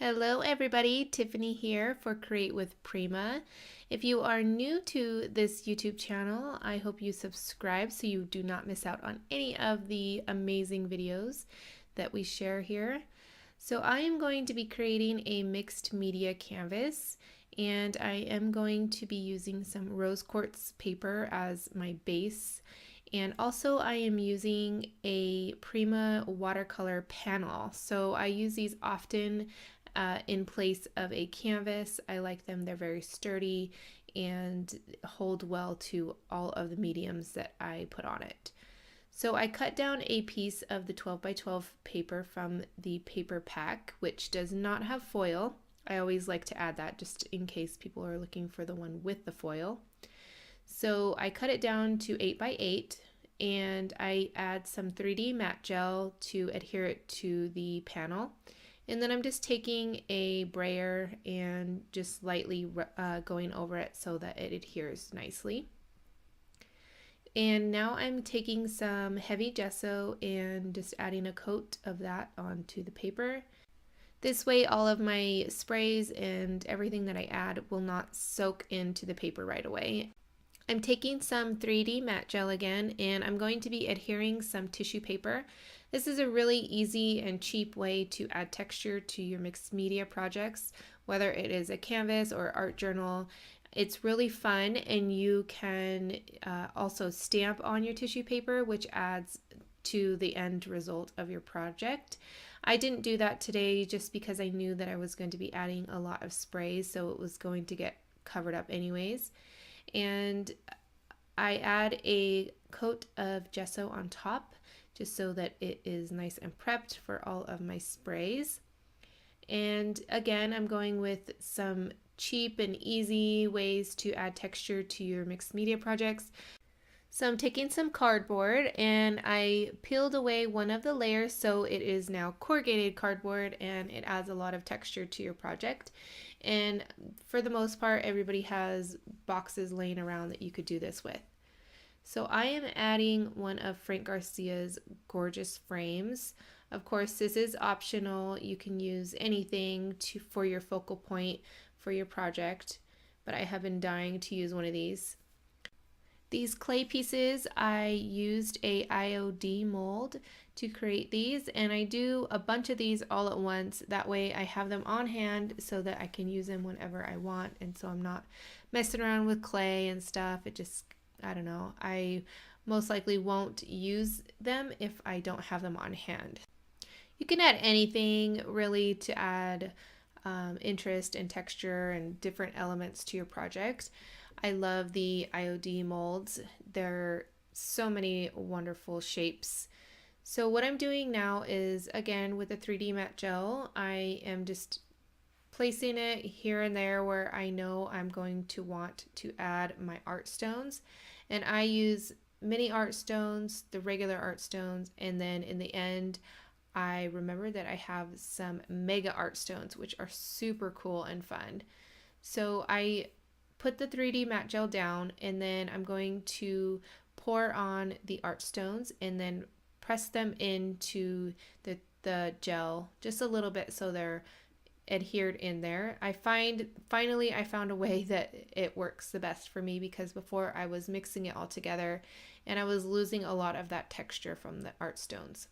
Hello everybody, Tiffany here for Create with Prima. If you are new to this YouTube channel, I hope you subscribe so you do not miss out on any of the amazing videos that we share here. So I am going to be creating a mixed media canvas, and I am going to be using some rose quartz paper as my base. And also I am using a Prima watercolor panel. So I use these often in place of a canvas. I like them. They're very sturdy and hold well to all of the mediums that I put on it. So I cut down a piece of the 12 by 12 paper from the paper pack, which does not have foil. I always like to add that just in case people are looking for the one with the foil. So I cut it down to 8 by 8 and I add some 3D matte gel to adhere it to the panel. And then I'm just taking a brayer and just lightly going over it so that it adheres nicely. And now I'm taking some heavy gesso and just adding a coat of that onto the paper. This way all of my sprays and everything that I add will not soak into the paper right away. I'm taking some 3D matte gel again, and I'm going to be adhering some tissue paper. This is a really easy and cheap way to add texture to your mixed media projects, whether it is a canvas or art journal. It's really fun, and you can also stamp on your tissue paper, which adds to the end result of your project. I didn't do that today just because I knew that I was going to be adding a lot of sprays, so it was going to get covered up anyways. And I add a coat of gesso on top just so that it is nice and prepped for all of my sprays. And again, I'm going with some cheap and easy ways to add texture to your mixed media projects. So I'm taking some cardboard and I peeled away one of the layers so it is now corrugated cardboard, and it adds a lot of texture to your project. And for the most part, everybody has boxes laying around that you could do this with. So I am adding one of Frank Garcia's gorgeous frames. Of course, this is optional. You can use anything for your focal point for your project, but I have been dying to use one of these. These clay pieces, I used a IOD mold to create these, and I do a bunch of these all at once. That way I have them on hand so that I can use them whenever I want, and so I'm not messing around with clay and stuff. It just, I don't know, I most likely won't use them if I don't have them on hand. You can add anything really to add interest and texture and different elements to your project. I love the IOD molds. There are so many wonderful shapes. So what I'm doing now is, again, with the 3D matte gel, I am just placing it here and there where I know I'm going to want to add my art stones. And I use mini art stones, the regular art stones, and then in the end, I remember that I have some mega art stones, which are super cool and fun. So I put the 3D matte gel down, and then I'm going to pour on the art stones and then press them into the gel just a little bit so they're adhered in there. Finally I found a way that it works the best for me, because before I was mixing it all together and I was losing a lot of that texture from the art stones.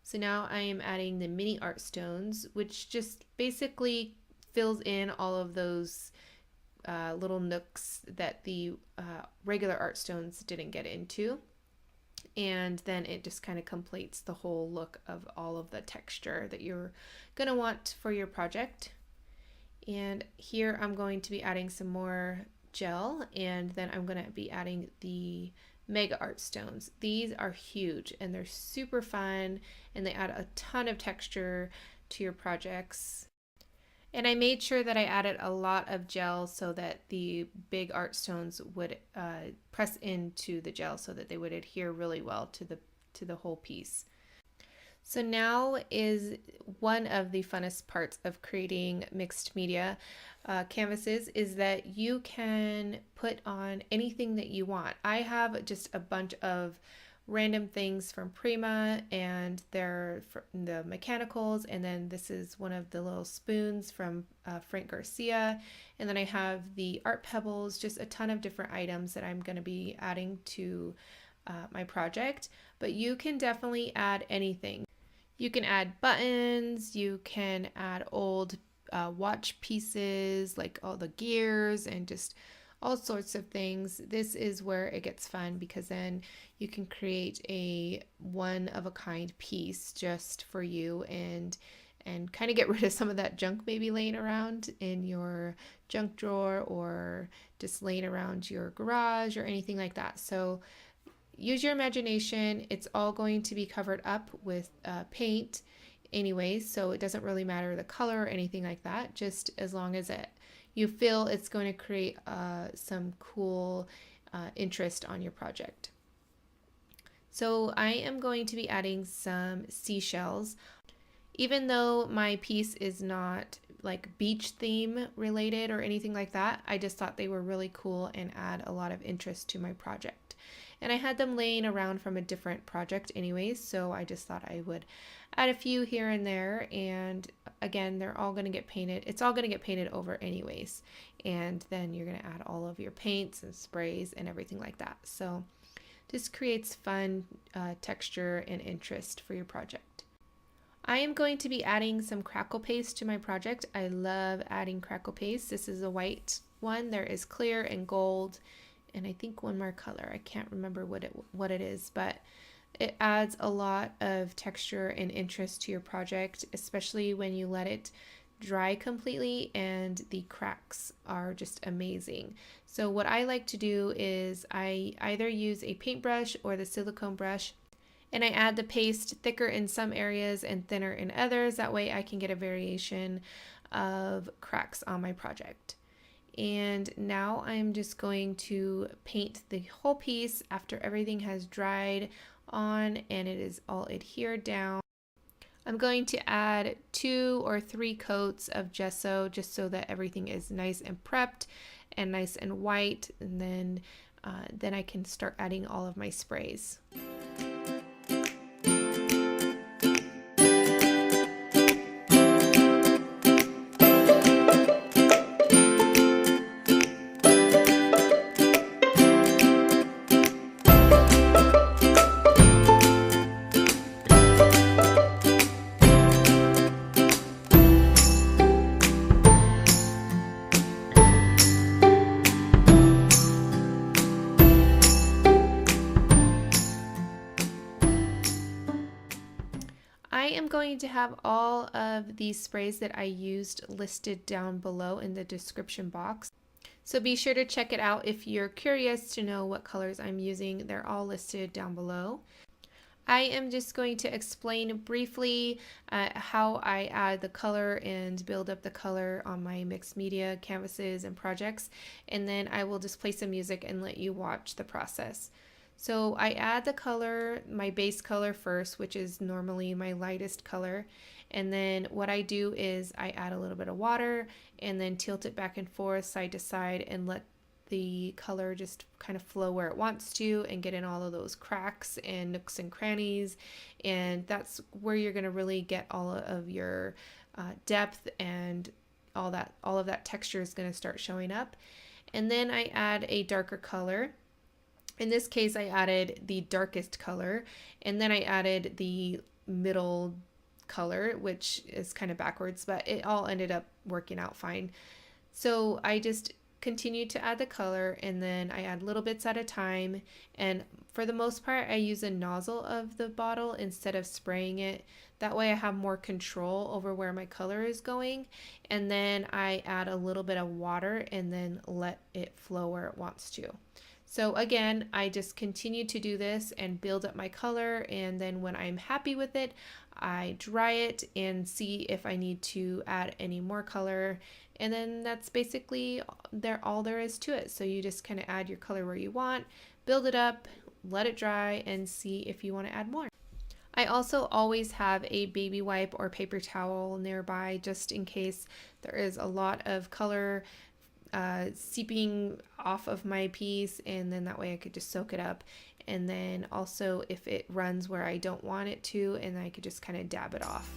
So now I am adding the mini art stones, which just basically fills in all of those little nooks that the regular art stones didn't get into, and then it just kind of completes the whole look of all of the texture that you're gonna want for your project. And here I'm going to be adding some more gel, and then I'm gonna be adding the mega art stones. These are huge and they're super fun, and they add a ton of texture to your projects. And I made sure that I added a lot of gel so that the big art stones would press into the gel so that they would adhere really well to the whole piece. So now is one of the funnest parts of creating mixed media canvases, is that you can put on anything that you want. I have just a bunch of random things from Prima, and they're the mechanicals, and then this is one of the little spoons from Frank Garcia, and then I have the art pebbles, just a ton of different items that I'm going to be adding to my project. But you can definitely add anything. You can add buttons, you can add old watch pieces, like all the gears and just all sorts of things. This is where it gets fun, because then you can create a one-of-a-kind piece just for you, and kind of get rid of some of that junk maybe laying around in your junk drawer or just laying around your garage or anything like that. So use your imagination. It's all going to be covered up with paint anyway, so it doesn't really matter the color or anything like that, just as long as you feel it's going to create some cool interest on your project. So I am going to be adding some seashells. Even though my piece is not like beach theme related or anything like that, I just thought they were really cool and add a lot of interest to my project. And I had them laying around from a different project anyways, so I just thought I would add a few here and there. And again, they're all going to get painted. It's all going to get painted over anyways. And then you're going to add all of your paints and sprays and everything like that. So this creates fun texture and interest for your project. I am going to be adding some Crackle paste to my project. I love adding Crackle paste. This is a white one. There is clear and gold, and I think one more color. I can't remember what it is, but it adds a lot of texture and interest to your project, especially when you let it dry completely, and the cracks are just amazing. So what I like to do is I either use a paintbrush or the silicone brush, and I add the paste thicker in some areas and thinner in others. That way I can get a variation of cracks on my project. And now I'm just going to paint the whole piece after everything has dried on and it is all adhered down. I'm going to add 2 or 3 coats of gesso just so that everything is nice and prepped and nice and white, and then I can start adding all of my sprays. I am going to have all of these sprays that I used listed down below in the description box. So be sure to check it out if you're curious to know what colors I'm using. They're all listed down below. I am just going to explain briefly how I add the color and build up the color on my mixed media canvases and projects, and then I will just play some music and let you watch the process. So I add the color, my base color first, which is normally my lightest color, and then what I do is I add a little bit of water and then tilt it back and forth side to side and let the color just kind of flow where it wants to and get in all of those cracks and nooks and crannies, and that's where you're going to really get all of your depth, and all of that texture is going to start showing up. And then I add a darker color. In this case I added the darkest color, and then I added the middle color, which is kind of backwards, but it all ended up working out fine. So I just continue to add the color, and then I add little bits at a time, and for the most part I use a nozzle of the bottle instead of spraying it. That way I have more control over where my color is going, and then I add a little bit of water and then let it flow where it wants to. So again, I just continue to do this and build up my color, and then when I'm happy with it, I dry it and see if I need to add any more color, and then that's basically all there is to it. So you just kind of add your color where you want, build it up, let it dry, and see if you want to add more. I also always have a baby wipe or paper towel nearby just in case there is a lot of color seeping off of my piece, and then that way I could just soak it up and then also if it runs where I don't want it to, and I could just kind of dab it off.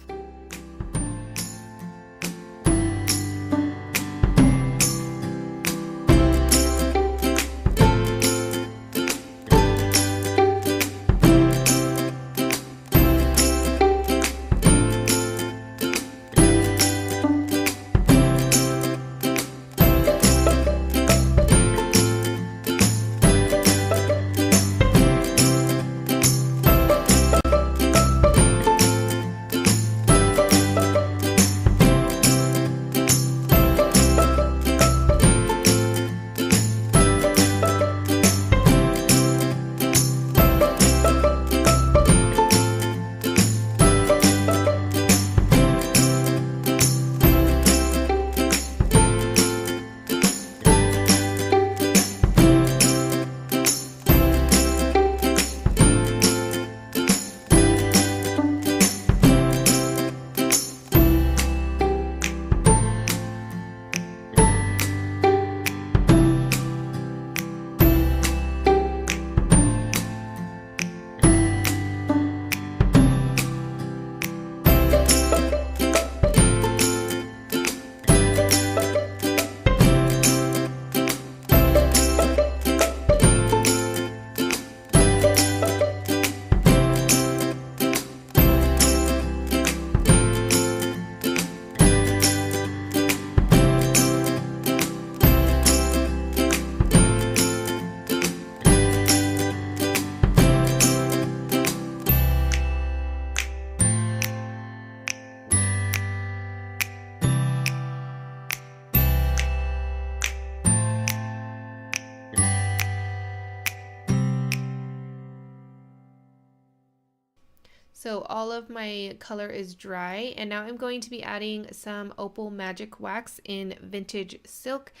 So all of my color is dry, and now I'm going to be adding some Opal Magic Wax in Vintage Silk.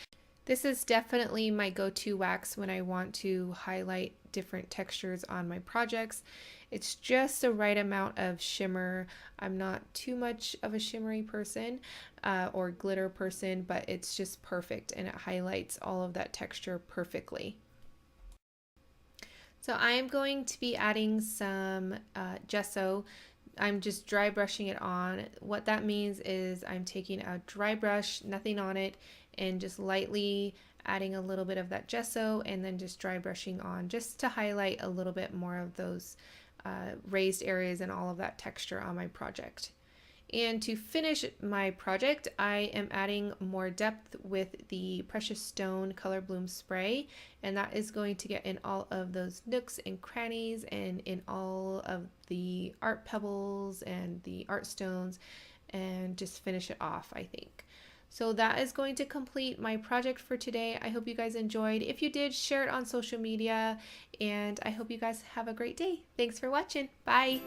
This is definitely my go-to wax when I want to highlight different textures on my projects. It's just the right amount of shimmer. I'm not too much of a shimmery person or glitter person, but it's just perfect and it highlights all of that texture perfectly. So I am going to be adding some gesso. I'm just dry brushing it on. What that means is I'm taking a dry brush, nothing on it, and just lightly adding a little bit of that gesso and then just dry brushing on just to highlight a little bit more of those raised areas and all of that texture on my project. And to finish my project, I am adding more depth with the Precious Stone Color Bloom Spray, and that is going to get in all of those nooks and crannies and in all of the art pebbles and the art stones, and just finish it off, I think. So that is going to complete my project for today. I hope you guys enjoyed. If you did, share it on social media, and I hope you guys have a great day. Thanks for watching. Bye!